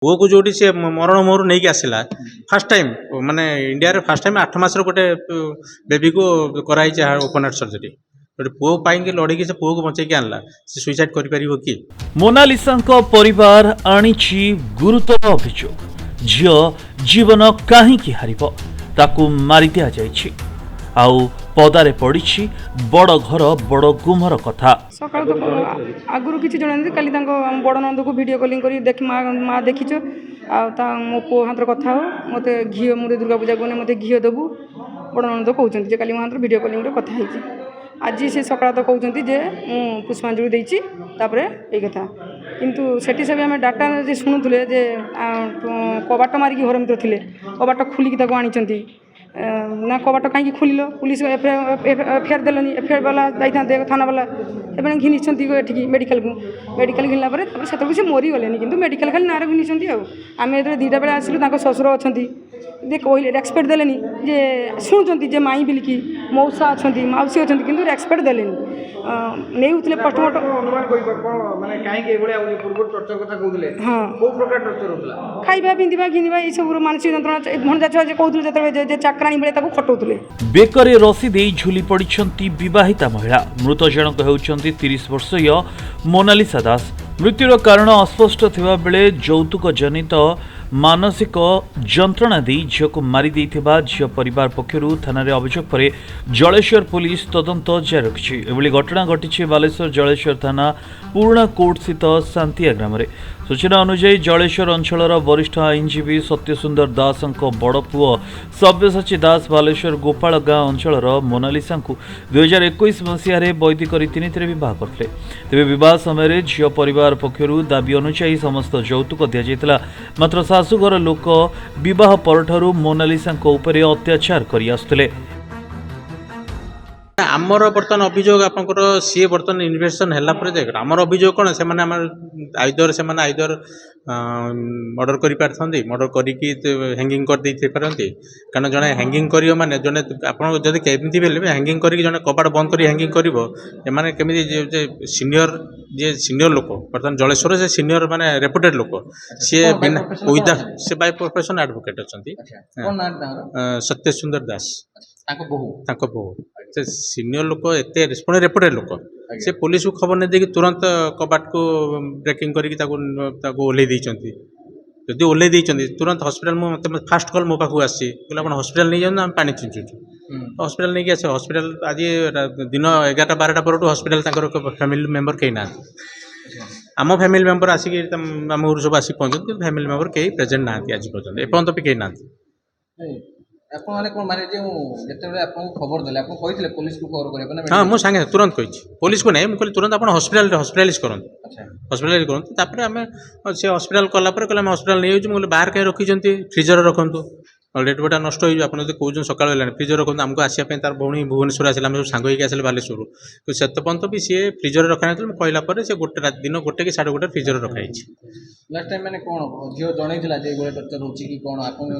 पुओ को जोटी से मरण मोहर नहीं आसला फास्ट टाइम माने इंडिया रे फास्ट टाइम 8 मास गोटे बेबी को कराई ओपन हार्ट सर्जरी गोटे पुओ पाई लड़े से पुओ को बचे आनला से सुइसाइड कर कि मोनालिसा परिवार आनिछि गुरुतर अभियोग झियो जीवन काहींकि हारिब ताकू मारि दिया जाइछि आउ पदारे पड़ी बड़ घर बड़ गुमर कथा सकाल तो आगुरी किसी जन काली बड़ नंद को वीडियो कॉलिंग कर देख माँ देखीच मो पु हाथ कथा हो मत घी मुझे दुर्गा पूजा को मत घी देबू बड़ नंद कहते काली मो हाथ वीडियो कॉलिंग कथा आज से सकाल तो कहते जे मु पुष्पांजलि देती ये कथा किंतु सेठी सब आम डाटा जे शुणुले जे कबाट मारिकी घर मित्र थे कबाट खोलिकी आनी ना कबाट कहीं खोल पुलिस एफआईआर देलनि एफआईआर वाला जाते थाना वाला एवं घिनी मेडिकल को मेडिकल घिनला से मरीगले कि मेडिकल खाली नारे घिनी आम जो 2टा बेले आसलु शशुर अच्छा कहले रेस्पेक्ट देलेनि जे शुणुंट जे माई बिलिकी मौसा अच्छा मौसी अच्छा कि रेस्पेक्ट देलेनि नहीं पोस्टमार्टम हाँ खाଇବା ପିନ୍ଧିବା ଘିନିବା ଏଇ ସବୁ ମାନସିକ ଯନ୍ତ୍ରଣା ଭଣଜା ଛୁଆ ଯେ କହୁଥିଲେ ଯେତେବେଳେ ଯେ ଚାକରାଣୀ ବେଳେ ତାକୁ ଖଟଉଥିଲେ। ବେକରେ ରସି ଦେଇ ଝୁଲି ପଡ଼ିଛନ୍ତି ବିବାହିତା ମହିଳା ମୃତ ଜଣକ ହେଉଛନ୍ତି 30 ବର୍ଷୀୟ ମୋନାଲିସା ଦାସ। ମୃତ୍ୟୁର କାରଣ ଅସ୍ପଷ୍ଟ ଥିବା ବେଳେ ଯୌତୁକ ଜନିତ ମାନସିକ ଯନ୍ତ୍ରଣା ଦେଇ ଝିଅକୁ ମାରି ଦେଇଥିବା ଝିଅ ପରିବାର ପକ୍ଷରୁ ଥାନାରେ ଅଭିଯୋଗ ପରେ ଜଳେଶ୍ୱର ପୁଲିସ ତଦନ୍ତ ଜାରି ରଖିଛି। ଏଭଳି ଘଟଣା ଘଟିଛି ବାଲେଶ୍ୱର ଜଳେଶ୍ୱର ଥାନା ପୁରୁଣା କୋର୍ଟ ସ୍ଥିତ ଶାନ୍ତିଆ ଗ୍ରାମରେ। सूचना अनुसार जलेश्वर अंचल वरिष्ठ आईनजीवी सत्यसुंदर दास बड़ पुओ सव्यसाची दास बालेश्वर गोपाल गाँ अंचल मोनालिसा 2021 मसीह वैदिक रीतिनीति बह करते तेज बह समय झील परिवार पक्षर दाबी अनुसार समस्त यौतुक दि जाता मात्र शाशुघर लोक बह पर मोनालिसा अत्याचार कर आमर बर्तमान अभियोग आपंकर सी बर्तमान इन्वेस्टिगेशन हैला पर जे आमर अभियोग कोन से माने आइदर मर्डर करि पारथंदी मर्डर करिकी हैंगिंग कर दै पारथंदी कारण जने हैंगिंग करियो माने जने आपन जदि केमिति बेले हैंगिंग करिकी जने कपाट बंद करी हैंगिंग करिवो ए माने केमिति जे सीनियर लोक बर्तमान जलेश्वर से सीनियर माने रेपुटेड लोक सी बिना विदा से बाय प्रोफेशन एडवोकेट अछंती सत्य सुंदर दास ताको बहु से सीनियर लोक एते रिस्पोंड रेपुटेड लोक से पुलिस को खबर नहीं देकी तुरंत कबाट को ब्रेकिंग करके ओल्लै देइचंती जदि ओल्लै देइचंती तुरंत हॉस्पिटल मत फास्ट कॉल मो पाखु आसी बोला अपन हॉस्पिटल नहीं जान हम पानी छिंचुचु हॉस्पिटल नहीं आसे हॉस्पिटल आज दिन 11-12 पर हॉस्पिटल ताकर फैमिली मेंबर कहीं ना आम फैमिली मेंबर आसिक आम घर सब आसिक पहुंचते फैमिली मेंबर कहीं प्रेजेंट ना आज पर्यटन एपर्यंत भी कहीं ना हाँ मुझे सांगे तुरंत कही पुलिस को नहीं मुझे तुरंत आप हॉस्पिटलाइज करूँ हॉस्पिटलाइज करूँ आम से हॉस्पिटल कलापर कहले हॉस्पिटल नहीं मुझे बाहर कहीं रखी फ्रिजर रखु डेट बटा नष्ट हो कहते सकाल फ्रिजर रखते आमको आसापी तार भौणी भुवनेश्वर आसे सब सांग आसे बालेश्वर तो से पर्यंत भी सी फ्रिजर रखा ना कहला से गोटे दिन 1 कि 1:30 फ्रिजर रखाई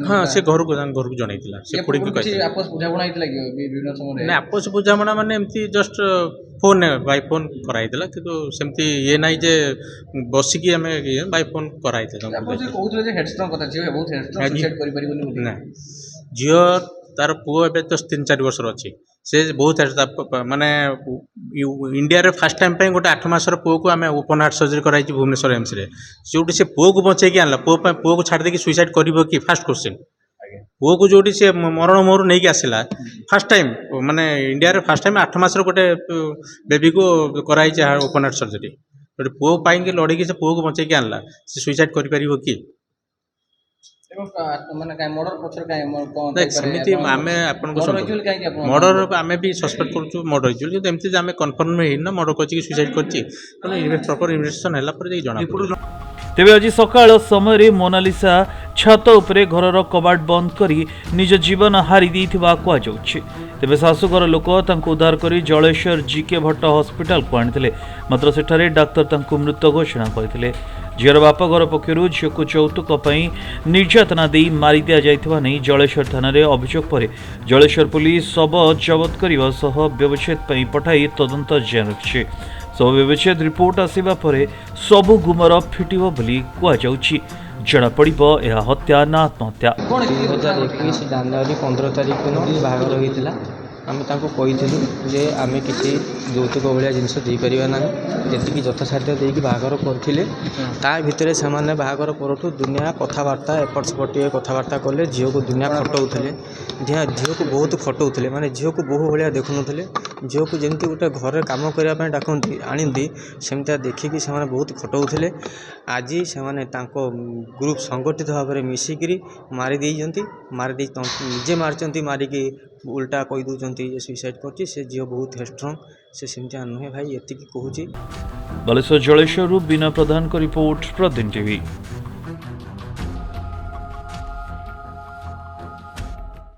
हाँ से घर को जन आपस बुझाणा माने एमती जस्ट फोन बाय फोन कराई कि सेमती ये नाई जे बसिकी आम बाय फोन कराई झील तार पुओ ए 3-4 वर्ष अच्छी से बहुत माने इंडिया रे फास्ट टाइम गोटे 8 मासर पुओ को आम ओपन हार्ट सर्जरी कराई भुवनेश्वर एम्स रे जो से पुओ को बचे आनला पुओ को छाड़ देकी सुइसाइड कर कि फास्ट क्वेश्चन पुओ को जोटी से मरण मोहर नहीं आसला फास्ट टाइम माने इंडिया रे फास्ट टाइम 8 मासर गोटे बेबी को कराई ओपन हार्ट सर्जरी गोटे पुओ पाई लड़े से पुओ को बचे आनला से सुइसाइड कर कि मर्डर आम भी सस्पेक्ट करूँ मर्डर होमती आम कनफर्म होना मर्डर कर सुइसाइड कर इन्वेस्टिगेशन है जना तेबे आज सकाळ समय मोनालिसा छात उपरे घरर कबाट बंद करी निज जीवन हारी देइथिबा कुआ जाउछि। तेबे शाशुघर लोक तांको उद्धार करी जलेश्वर जीके भट्ट हॉस्पिटल को आनिथिले मात्र सेठारे डाक्तर तांको मृत घोषणा करथिले। झीर बाप घर पक्षर झील को यौतुक निर्यातना दे मारी दि जाइथिबा नै जलेश्वर थाना रे अभियोग पर जलेश्वर पुलिस शव जबत करने सह व्यवच्छेद पठाई तदंत जारी रखिछि। शव व्यवच्छेद रिपोर्ट आसिबा परे सबु गुमर फिटिबो बोली कुआ जाउछि। ଜଣାପଡ଼ିବ ଏହା ହତ୍ୟା ନା ଆତ୍ମହତ୍ୟା। 2021 ଜାନୁଆରୀ 15 ତାରିଖ ଦିନ ବାହାଘର ହୋଇଥିଲା। ଆମେ ତାଙ୍କୁ କହିଥିଲୁ ଯେ ଆମେ କିଛି ଯୌତୁକ ଭଳିଆ ଜିନିଷ ଦେଇପାରିବା ନାହିଁ, ଯେତିକି ଯଥାସାଧ୍ୟ ଦେଇକି ବାହାଘର କରିଥିଲେ। ତା ଭିତରେ ସେମାନେ ବାହାଘର ପରଠୁ ଦୁନିଆ କଥାବାର୍ତ୍ତା ଏପଟ ସେପଟ ଟିକେ କଥାବାର୍ତ୍ତା କଲେ, ଝିଅକୁ ଦୁନିଆ ଖଟଉଥିଲେ, ଝିଅକୁ ବହୁତ ଖଟଉଥିଲେ, ମାନେ ଝିଅକୁ ବୋହୂ ଭଳିଆ ଦେଖୁନଥିଲେ। ଝିଅକୁ ଯେମିତି ଗୋଟେ ଘରେ କାମ କରିବା ପାଇଁ ଡାକନ୍ତି ଆଣିନ୍ତି, ସେମିତିଆ ଦେଖିକି ସେମାନେ ବହୁତ ଖଟଉଥିଲେ। ଆଜି ସେମାନେ ତାଙ୍କ ଗ୍ରୁପ ସଂଗଠିତ ଭାବରେ ମିଶିକିରି ମାରିଦେଇଛନ୍ତି। ନିଜେ ମାରିଛନ୍ତି, ମାରିକି ଉଲ୍ଟା କହିଦେଉଛନ୍ତି ଯେ ସୁଇସାଇଡ଼ କରିଛି। ସେ ଝିଅ ବହୁତ ଷ୍ଟ୍ରଙ୍ଗ, ସେ ସେମିତିଆ ନୁହେଁ ଭାଇ, ଏତିକି କହୁଛି। ବାଲେଶ୍ୱର ଜଳେଶ୍ୱରରୁ ବିନୟ ପ୍ରଧାନଙ୍କ ରିପୋର୍ଟ, ପ୍ରଦିନ ଟିଭି।